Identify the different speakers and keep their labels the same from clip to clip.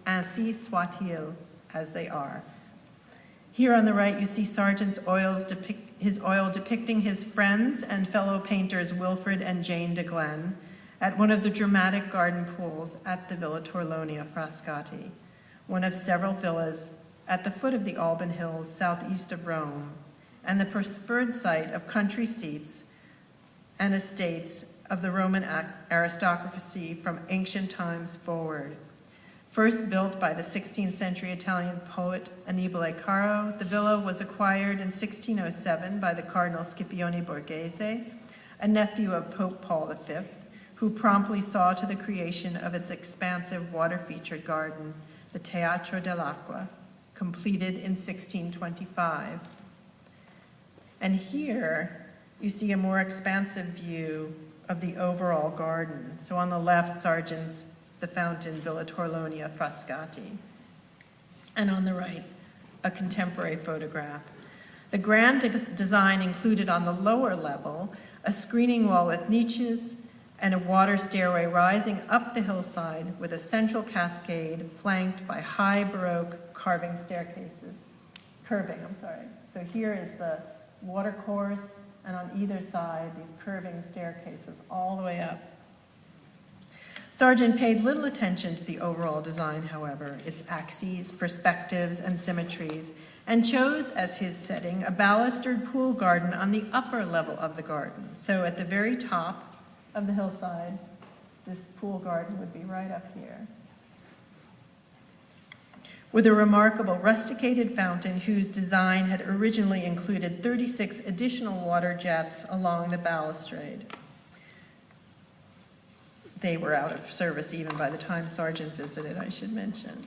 Speaker 1: ainsi soit-il, as they are. Here on the right, you see Sargent's oil depicting his friends and fellow painters Wilfred and Jane de Glen at one of the dramatic garden pools at the Villa Torlonia Frascati, one of several villas at the foot of the Alban Hills southeast of Rome, and the preferred site of country seats and estates of the Roman aristocracy from ancient times forward. First built by the 16th century Italian poet Annibale Caro, the villa was acquired in 1607 by the Cardinal Scipione Borghese, a nephew of Pope Paul V, who promptly saw to the creation of its expansive water-featured garden, the Teatro dell'Acqua, completed in 1625. And here you see a more expansive view of the overall garden. So on the left, Sargent's The Fountain, Villa Torlonia Frascati. And on the right, a contemporary photograph. The grand design included on the lower level a screening wall with niches and a water stairway rising up the hillside with a central cascade flanked by high Baroque curving. So here is the water course, and on either side, these curving staircases all the way up. Sargent paid little attention to the overall design, however, its axes, perspectives, and symmetries, and chose as his setting a balustered pool garden on the upper level of the garden. So at the very top of the hillside, this pool garden would be right up here, with a remarkable rusticated fountain whose design had originally included 36 additional water jets along the balustrade. They were out of service even by the time Sargent visited, I should mention.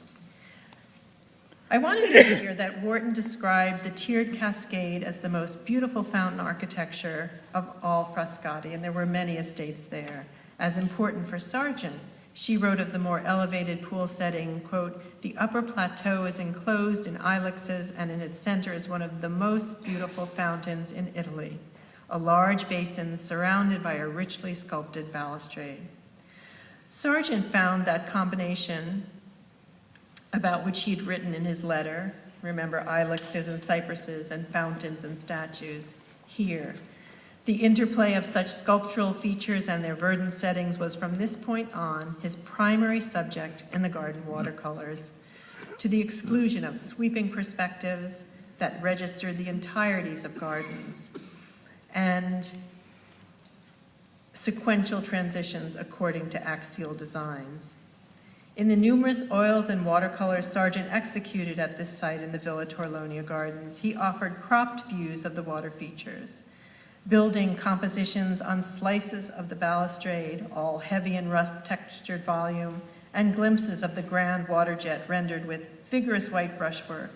Speaker 1: I wanted to note here that Wharton described the tiered cascade as the most beautiful fountain architecture of all Frascati, and there were many estates there. As important for Sargent, she wrote of the more elevated pool setting, quote, "The upper plateau is enclosed in ilexes, and in its center is one of the most beautiful fountains in Italy, a large basin surrounded by a richly sculpted balustrade." Sargent found that combination about which he'd written in his letter, remember ilexes and cypresses and fountains and statues, here. The interplay of such sculptural features and their verdant settings was from this point on his primary subject in the garden watercolors, to the exclusion of sweeping perspectives that registered the entireties of gardens and sequential transitions according to axial designs. In the numerous oils and watercolors Sargent executed at this site in the Villa Torlonia Gardens, he offered cropped views of the water features, building compositions on slices of the balustrade, all heavy and rough textured volume, and glimpses of the grand water jet rendered with vigorous white brushwork,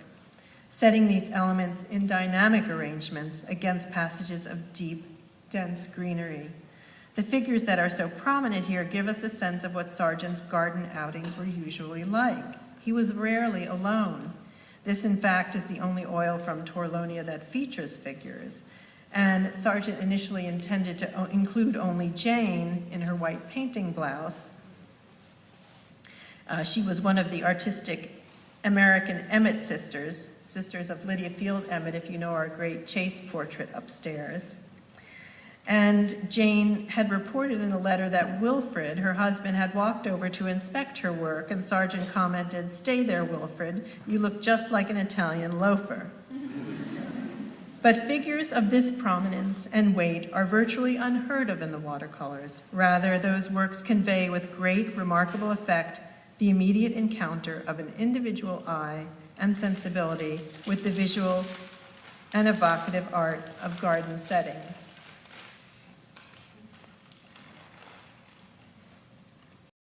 Speaker 1: setting these elements in dynamic arrangements against passages of deep, dense greenery. The figures that are so prominent here give us a sense of what Sargent's garden outings were usually like. He was rarely alone. This, in fact, is the only oil from Torlonia that features figures. And Sargent initially intended to include only Jane in her white painting blouse. She was one of the artistic American Emmett sisters of Lydia Field Emmett, if you know our great Chase portrait upstairs. And Jane had reported in a letter that Wilfred, her husband, had walked over to inspect her work, and Sargent commented, "Stay there, Wilfred, you look just like an Italian loafer." But figures of this prominence and weight are virtually unheard of in the watercolors. Rather, those works convey with great, remarkable effect the immediate encounter of an individual eye and sensibility with the visual and evocative art of garden settings.